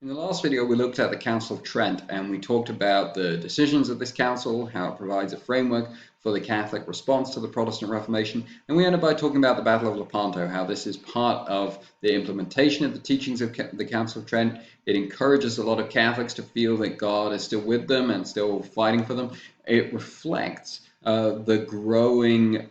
In the last video, we looked at the Council of Trent and we talked about the decisions of this council, how it provides a framework for the Catholic response to the Protestant Reformation, and we ended by talking about the Battle of Lepanto, how this is part of the implementation of the teachings of the Council of Trent. It encourages a lot of Catholics to feel that God is still with them and still fighting for them. It reflects the growing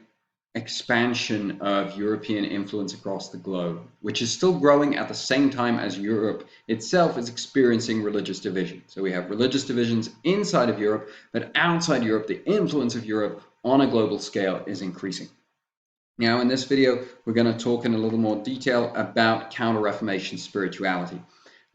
expansion of European influence across the globe, which is still growing at the same time as Europe itself is experiencing religious division. So we have religious divisions inside of Europe, but outside Europe, the influence of Europe on a global scale is increasing. Now, in this video, we're going to talk in a little more detail about Counter-Reformation spirituality.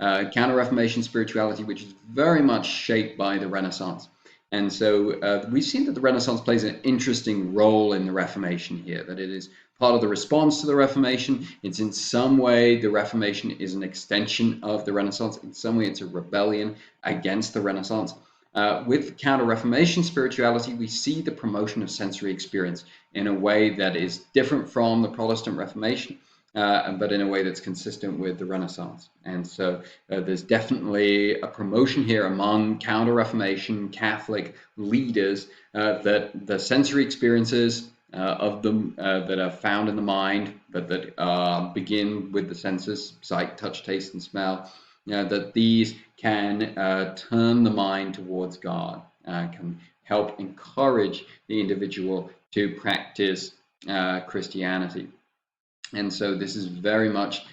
Counter-Reformation spirituality, which is very much shaped by the Renaissance. And so we've seen that the Renaissance plays an interesting role in the Reformation here, that it is part of the response to the Reformation. It's in some way, the Reformation is an extension of the Renaissance. In some way, it's a rebellion against the Renaissance. With Counter-Reformation spirituality, we see the promotion of sensory experience in a way that is different from the Protestant Reformation, but in a way that's consistent with the Renaissance. And so there's definitely a promotion here among Counter-Reformation Catholic leaders that the sensory experiences of them that are found in the mind, but that begin with the senses, sight, touch, taste, and smell, that these can turn the mind towards God, can help encourage the individual to practice Christianity. And so this is very much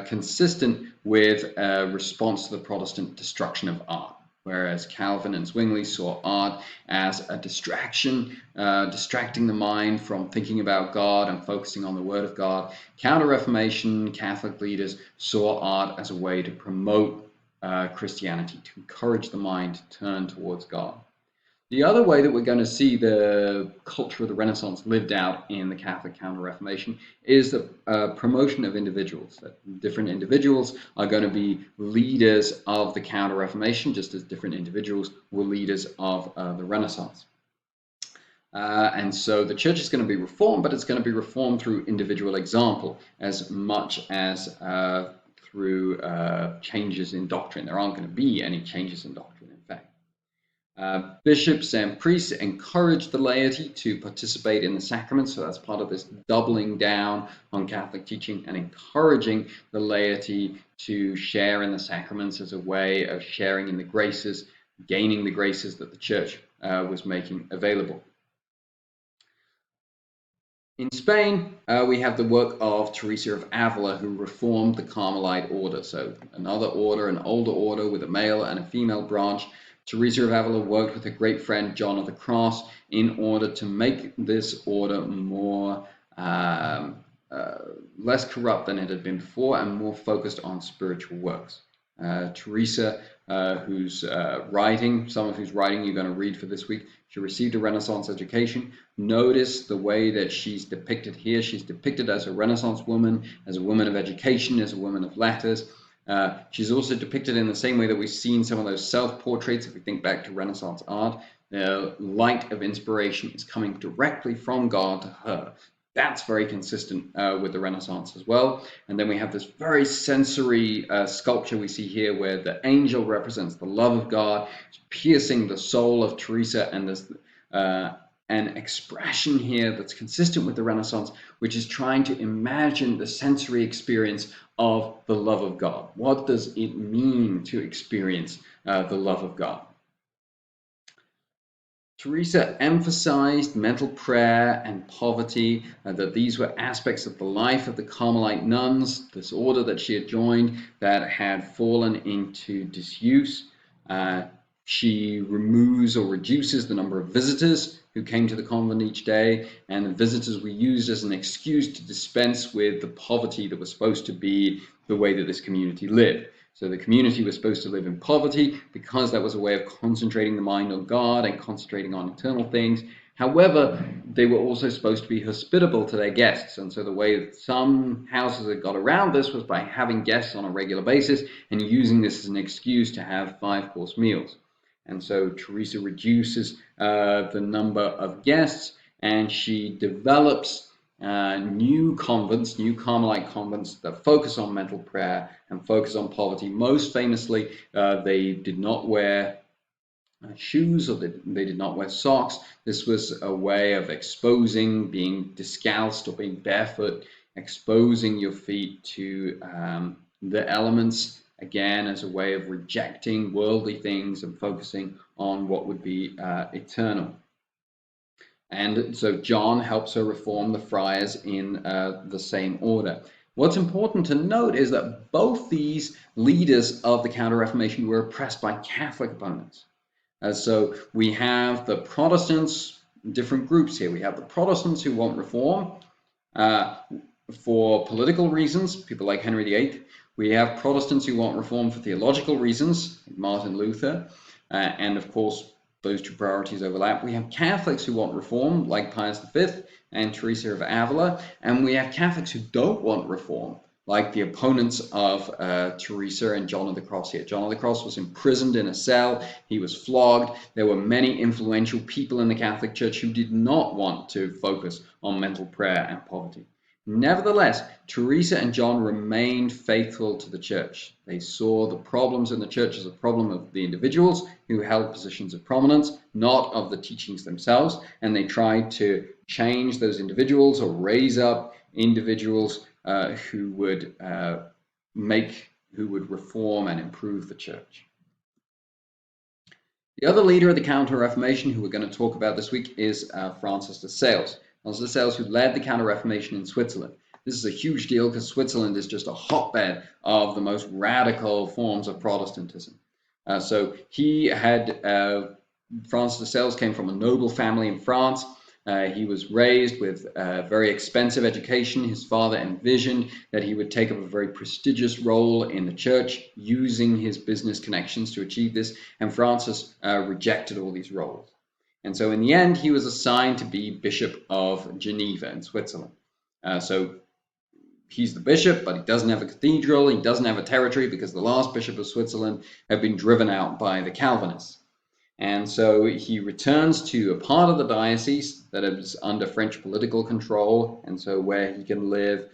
consistent with a response to the Protestant destruction of art, whereas Calvin and Zwingli saw art as a distraction, distracting the mind from thinking about God and focusing on the Word of God. Counter-Reformation Catholic leaders saw art as a way to promote Christianity, to encourage the mind to turn towards God. The other way that we're going to see the culture of the Renaissance lived out in the Catholic Counter-Reformation is the promotion of individuals. That different individuals are going to be leaders of the Counter-Reformation, just as different individuals were leaders of the Renaissance. And so the church is going to be reformed, but it's going to be reformed through individual example as much as through changes in doctrine. There aren't going to be any changes in doctrine, in fact. Bishops and priests encourage the laity to participate in the sacraments, so that's part of this doubling down on Catholic teaching and encouraging the laity to share in the sacraments as a way of sharing in the graces, gaining the graces that the church was making available. In Spain, we have the work of Teresa of Avila, who reformed the Carmelite order, so another order, an older order with a male and a female branch. Teresa of Avila worked with her great friend John of the Cross in order to make this order more less corrupt than it had been before and more focused on spiritual works. Teresa, whose writing, some of whose writing you're going to read for this week, she received a Renaissance education. Notice the way that she's depicted here. She's depicted as a Renaissance woman, as a woman of education, as a woman of letters. She's also depicted in the same way that we've seen some of those self-portraits. If we think back to Renaissance art, the light of inspiration is coming directly from God to her. That's very consistent with the Renaissance as well. And then we have this very sensory sculpture we see here where the angel represents the love of God, piercing the soul of Teresa, and there's an expression here that's consistent with the Renaissance, which is trying to imagine the sensory experience of the love of God. What does it mean to experience the love of God? Teresa emphasized mental prayer and poverty, that these were aspects of the life of the Carmelite nuns, this order that she had joined that had fallen into disuse. She removes or reduces the number of visitors who came to the convent each day, and the visitors were used as an excuse to dispense with the poverty that was supposed to be the way that this community lived. So the community was supposed to live in poverty because that was a way of concentrating the mind on God and concentrating on eternal things. However, they were also supposed to be hospitable to their guests. And so the way that some houses had got around this was by having guests on a regular basis and using this as an excuse to have 5-course meals. And so Teresa reduces the number of guests, and she develops new convents, new Carmelite convents that focus on mental prayer and focus on poverty. Most famously, they did not wear shoes, or they did not wear socks. This was a way of exposing, being discalced or being barefoot, exposing your feet to the elements, again, as a way of rejecting worldly things and focusing on what would be eternal. And so John helps her reform the friars in the same order. What's important to note is that both these leaders of the Counter-Reformation were oppressed by Catholic opponents. So we have the Protestants, different groups here. We have the Protestants who want reform for political reasons, people like Henry VIII. We have Protestants who want reform for theological reasons, like Martin Luther, and of course, those two priorities overlap. We have Catholics who want reform, like Pius V and Teresa of Avila, and we have Catholics who don't want reform, like the opponents of Teresa and John of the Cross here. John of the Cross was imprisoned in a cell. He was flogged. There were many influential people in the Catholic Church who did not want to focus on mental prayer and poverty. Nevertheless, Teresa and John remained faithful to the church. They saw the problems in the church as a problem of the individuals who held positions of prominence, not of the teachings themselves, and they tried to change those individuals or raise up individuals who would reform and improve the church. The other leader of the Counter-Reformation who we're going to talk about this week is Francis de Sales. Francis de Sales, who led the Counter-Reformation in Switzerland. This is a huge deal because Switzerland is just a hotbed of the most radical forms of Protestantism. So he had, Francis de Sales came from a noble family in France. He was raised with a very expensive education. His father envisioned that he would take up a very prestigious role in the church, using his business connections to achieve this, and Francis rejected all these roles. And so in the end, he was assigned to be Bishop of Geneva in Switzerland. So he's the bishop, but he doesn't have a cathedral, he doesn't have a territory, because the last bishop of Switzerland had been driven out by the Calvinists. And so he returns to a part of the diocese that is under French political control, and so where he can live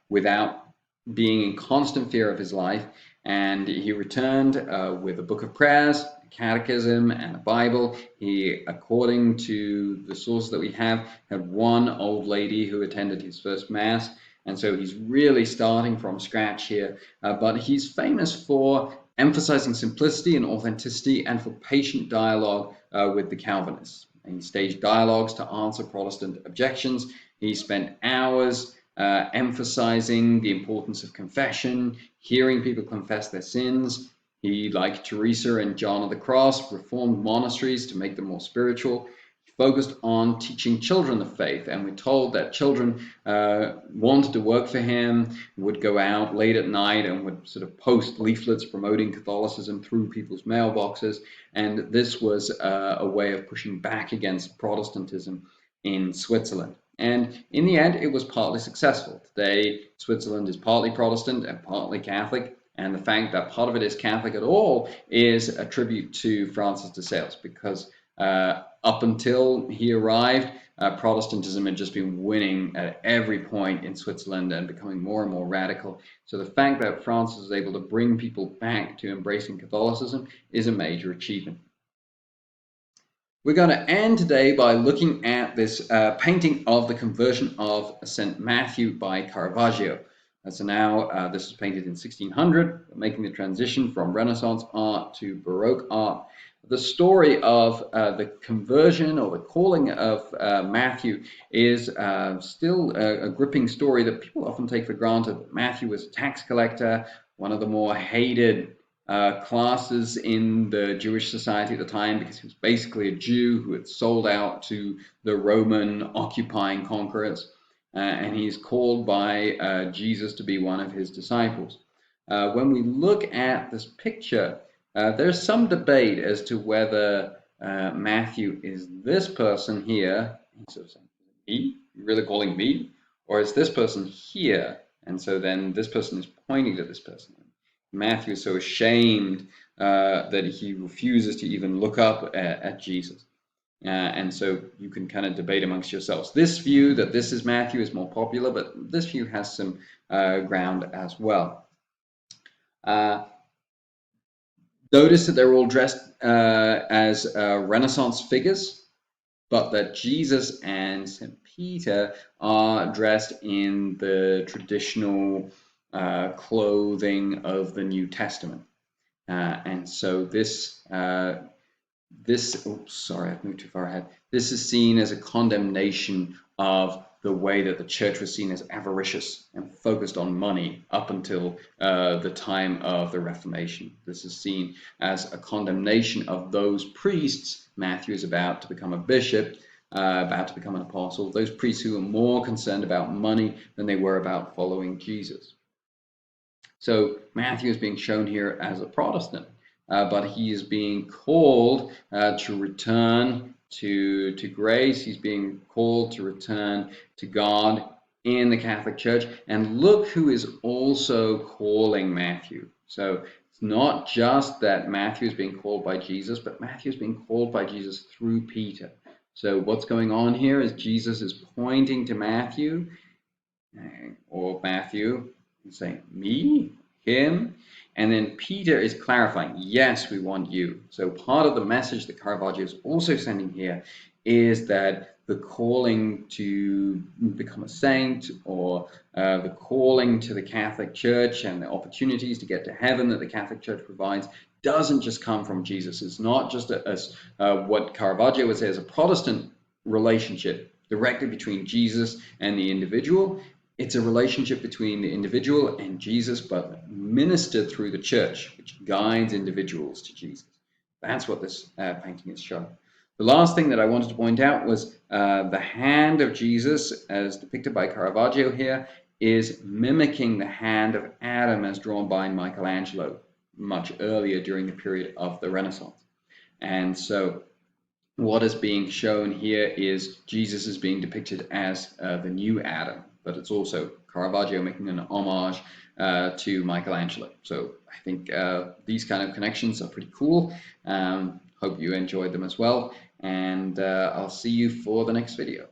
without being in constant fear of his life. And he returned with a book of prayers, a catechism, and a Bible. He, according to the sources that we have, had one old lady who attended his first Mass. And so he's really starting from scratch here. But he's famous for emphasizing simplicity and authenticity, and for patient dialogue with the Calvinists. And he staged dialogues to answer Protestant objections. He spent hours emphasizing the importance of confession, hearing people confess their sins. He, like Teresa and John of the Cross, reformed monasteries to make them more spiritual. He focused on teaching children the faith, and we're told that children wanted to work for him, would go out late at night and would sort of post leaflets promoting Catholicism through people's mailboxes. And this was a way of pushing back against Protestantism in Switzerland. And in the end, it was partly successful. Today, Switzerland is partly Protestant and partly Catholic. And the fact that part of it is Catholic at all is a tribute to Francis de Sales, because up until he arrived, Protestantism had just been winning at every point in Switzerland and becoming more and more radical. So the fact that Francis was able to bring people back to embracing Catholicism is a major achievement. We're going to end today by looking at this painting of the conversion of St. Matthew by Caravaggio. So now this was painted in 1600, making the transition from Renaissance art to Baroque art. The story of the conversion or the calling of Matthew is still a gripping story that people often take for granted. Matthew was a tax collector, one of the more hated classes in the Jewish society at the time, because he was basically a Jew who had sold out to the Roman occupying conquerors. And he's called by Jesus to be one of his disciples. When we look at this picture, there's some debate as to whether Matthew is this person here, he's sort of saying, me? You're really calling me? Or is this person here? And so then this person is pointing to this person. Matthew is so ashamed that he refuses to even look up at Jesus. And so you can kind of debate amongst yourselves. This view that this is Matthew is more popular, but this view has some ground as well. Notice that they're all dressed as Renaissance figures, but that Jesus and St. Peter are dressed in the traditional clothing of the New Testament. And so oops, sorry, I've moved too far ahead. This is seen as a condemnation of the way that the church was seen as avaricious and focused on money up until the time of the Reformation. This is seen as a condemnation of those priests. Matthew is about to become a bishop, about to become an apostle, those priests who were more concerned about money than they were about following Jesus. So Matthew is being shown here as a Protestant. But he is being called to return to grace. He's being called to return to God in the Catholic Church. And look who is also calling Matthew. So it's not just that Matthew is being called by Jesus, but Matthew is being called by Jesus through Peter. So what's going on here is Jesus is pointing to Matthew, or Matthew, and saying, me, him. And then Peter is clarifying, yes, we want you. So part of the message that Caravaggio is also sending here is that the calling to become a saint, or the calling to the Catholic Church and the opportunities to get to heaven that the Catholic Church provides, doesn't just come from Jesus. It's not just what Caravaggio would say as a Protestant relationship directly between Jesus and the individual. It's a relationship between the individual and Jesus, but ministered through the church, which guides individuals to Jesus. That's what this painting is showing. The last thing that I wanted to point out was the hand of Jesus, as depicted by Caravaggio here, is mimicking the hand of Adam as drawn by Michelangelo much earlier during the period of the Renaissance. And so what is being shown here is Jesus is being depicted as the new Adam, but it's also Caravaggio making an homage to Michelangelo. So I think these kind of connections are pretty cool. Hope you enjoyed them as well, and I'll see you for the next video.